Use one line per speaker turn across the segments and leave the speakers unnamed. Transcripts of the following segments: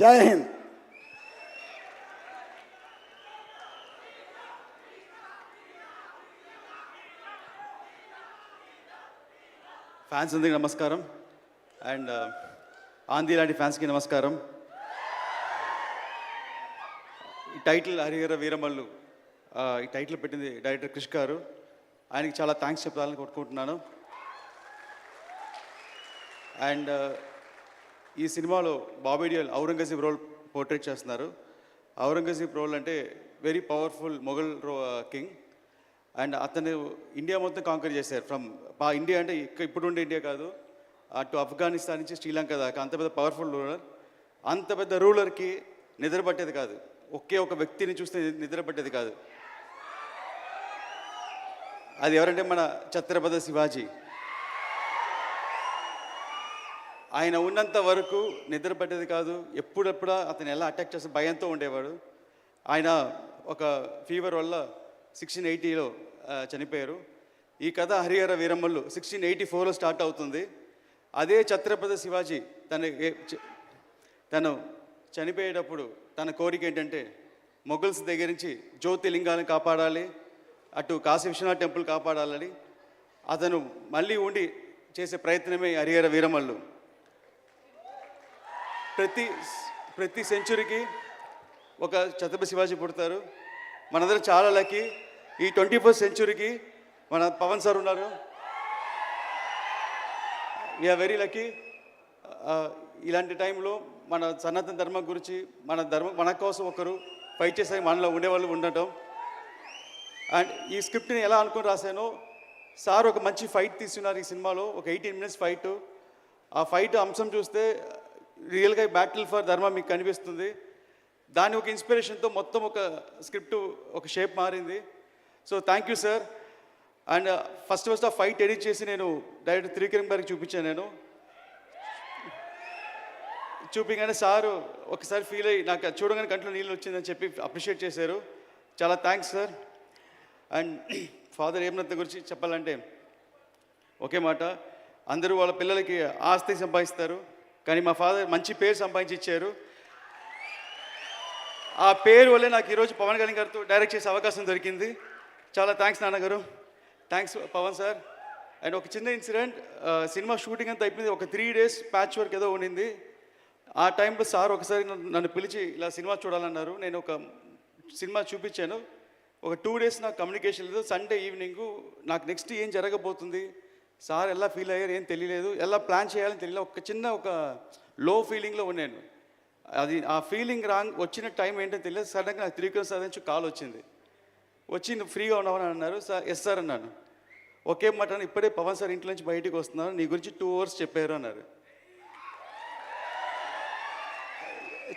జై హింద్.
ఫ్యాన్స్ అందరికీ నమస్కారం. అండ్ ఆంధ్రీ లాంటి ఫ్యాన్స్కి నమస్కారం. ఈ టైటిల్ హరిహర వీరమల్లు, ఈ టైటిల్ పెట్టింది డైరెక్టర్ క్రిష్ గారు. ఆయనకి చాలా థ్యాంక్స్ చెప్పాలని కోరుకుంటున్నాను. అండ్ ఈ సినిమాలో బాబీ డియోల్ ఔరంగజేబ్ రోల్ పోర్ట్రేట్ చేస్తున్నారు. ఔరంగజేబ్ రోల్ అంటే very powerful Mughal king. And అతను ఇండియా మొత్తం కాంకర్ చేశారు. ఫ్రమ్ ఇండియా అంటే ఇప్పుడు ఉండే ఇండియా కాదు, అటు ఆఫ్ఘనిస్తాన్ నుంచి శ్రీలంక దాకా అంత పెద్ద పవర్ఫుల్ రూలర్. అంత పెద్ద రూలర్కి నిద్ర పట్టేది కాదు, ఒకే ఒక వ్యక్తిని చూస్తే నిద్ర పట్టేది కాదు. అది ఎవరంటే మన ఛత్రపతి శివాజీ. ఆయన ఉన్నంత వరకు నిద్ర పట్టేది కాదు. ఎప్పుడెప్పుడా అతను ఎలా అటాక్ చేస్తే భయంతో ఉండేవాడు. ఆయన ఒక ఫీవర్ వల్ల 1680లో చనిపోయారు. ఈ కథ హరిహర వీరమల్లు 1684లో స్టార్ట్ అవుతుంది. అదే ఛత్రపతి శివాజీ తను చనిపోయేటప్పుడు తన కోరిక ఏంటంటే మొఘల్స్ దగ్గర నుంచి జ్యోతిలింగాన్ని కాపాడాలి, అటు కాశీ విశ్వనాథ్ టెంపుల్ కాపాడాలని అతను మళ్ళీ ఉండి చేసే ప్రయత్నమే హరిహర వీరమల్లు. ప్రతి సెంచురీకి ఒక ఛత్రపతి శివాజీ పుడతారు. మనందరం చాలా లక్కీ. ఈ 21st సెంచురీకి మన పవన్ సార్ ఉన్నారు. We are very lucky. ఇలాంటి టైంలో మన సనాతన ధర్మం గురించి మన కోసం ఒకరు ఫైట్ చేసే మనలో ఉండేవాళ్ళు ఉండటం. అండ్ ఈ స్క్రిప్ట్ని ఎలా అనుకుని రాశానో, సార్ ఒక మంచి ఫైట్ తీసుకున్నారు ఈ సినిమాలో. ఒక 18 minutes ఫైట్. ఆ ఫైట్ అంశం చూస్తే రియల్గా బ్యాటిల్ ఫర్ ధర్మం మీకు కనిపిస్తుంది. దాని ఒక ఇన్స్పిరేషన్తో మొత్తం ఒక స్క్రిప్ట్ ఒక షేప్ మారింది. So thank you sir. And first ఆ ఫైట్ ఎడిట్ చేసి నేను డైరెక్టర్ త్రివిక్రమ్ గారికి చూపించాను. నేను చూపించగానే సారు ఒకసారి ఫీల్ అయ్యి నాకు చూడగానే కంట్లో నీళ్ళు వచ్చిందని చెప్పి అప్రిషియేట్ చేశారు. చాలా థ్యాంక్స్ సార్. అండ్ ఫాదర్ హేమరత్న గురించి చెప్పాలంటే ఒకే మాట, అందరూ వాళ్ళ పిల్లలకి ఆస్తి సంపాదిస్తారు, కానీ మా ఫాదర్ మంచి పేరు సంపాదించి ఇచ్చారు. ఆ పేరు వల్లే నాకు ఈరోజు పవన్ కళ్యాణ్ గారితో డైరెక్ట్ చేసే అవకాశం దొరికింది. చాలా థ్యాంక్స్ నాన్నగారు. Thanks Pawan sir. అండ్ ఒక చిన్న ఇన్సిడెంట్, సినిమా షూటింగ్ అంతా అయిపోయింది. ఒక 3 days ప్యాచ్ వర్క్ ఏదో ఉండింది. ఆ టైంలో సార్ ఒకసారి నన్ను పిలిచి ఇలా సినిమా చూడాలన్నారు. నేను ఒక సినిమా చూపించాను. ఒక 2 days నాకు కమ్యూనికేషన్ లేదు. సండే ఈవినింగు నాకు నెక్స్ట్ ఏం జరగబోతుంది, సార్ ఎలా ఫీల్ అయ్యారు ఏం తెలియలేదు, ఎలా ప్లాన్ చేయాలని తెలియలేదు. ఒక చిన్న లో ఫీలింగ్లో ఉన్నాను. అది ఆ ఫీలింగ్ వచ్చిన టైం ఏంటో తెలియదు. సడన్గా నాకు త్రివిక్రమ్ సార్ నుంచి కాల్ వచ్చింది. వచ్చి నువ్వు ఫ్రీగా ఉన్నావని అన్నారు. సార్ ఎస్ సార్ అన్నాను. ఒకే మాట, ఇప్పుడే పవన్ సార్ ఇంట్లో నుంచి బయటకు వస్తున్నాను, నీ గురించి 2 hours చెప్పారు అన్నారు.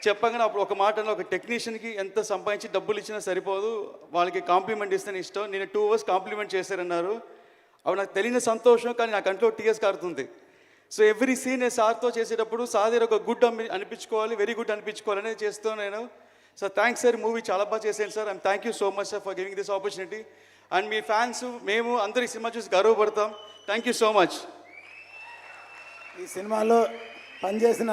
చెప్పగానే అప్పుడు ఒక మాట, ఒక టెక్నీషియన్కి ఎంత సంపాదించి డబ్బులు ఇచ్చినా సరిపోదు, వాళ్ళకి కాంప్లిమెంట్ ఇస్తేనే ఇష్టం. నేను 2 hours కాంప్లిమెంట్ చేశారన్నారు. అవి నాకు తెలియని సంతోషం, కానీ నా కంట్లో టీఎస్ కారుతుంది. సో ఎవ్రీ సీన్ నేను సార్తో చేసేటప్పుడు సార్ దగ్గర ఒక గుడ్ అనిపించుకోవాలి, వెరీ గుడ్ అనిపించుకోవాలని చేస్తూ నేను. సార్ థ్యాంక్స్ సార్, మూవీ చాలా బాగా చేశాను sir. I'm thank you so much sir for giving this opportunity. And మీ ఫ్యాన్స్ మేము అందరి సినిమా చూసి గర్వపడతాం. Thank you so much.
ఈ సినిమాలో పనిచేసిన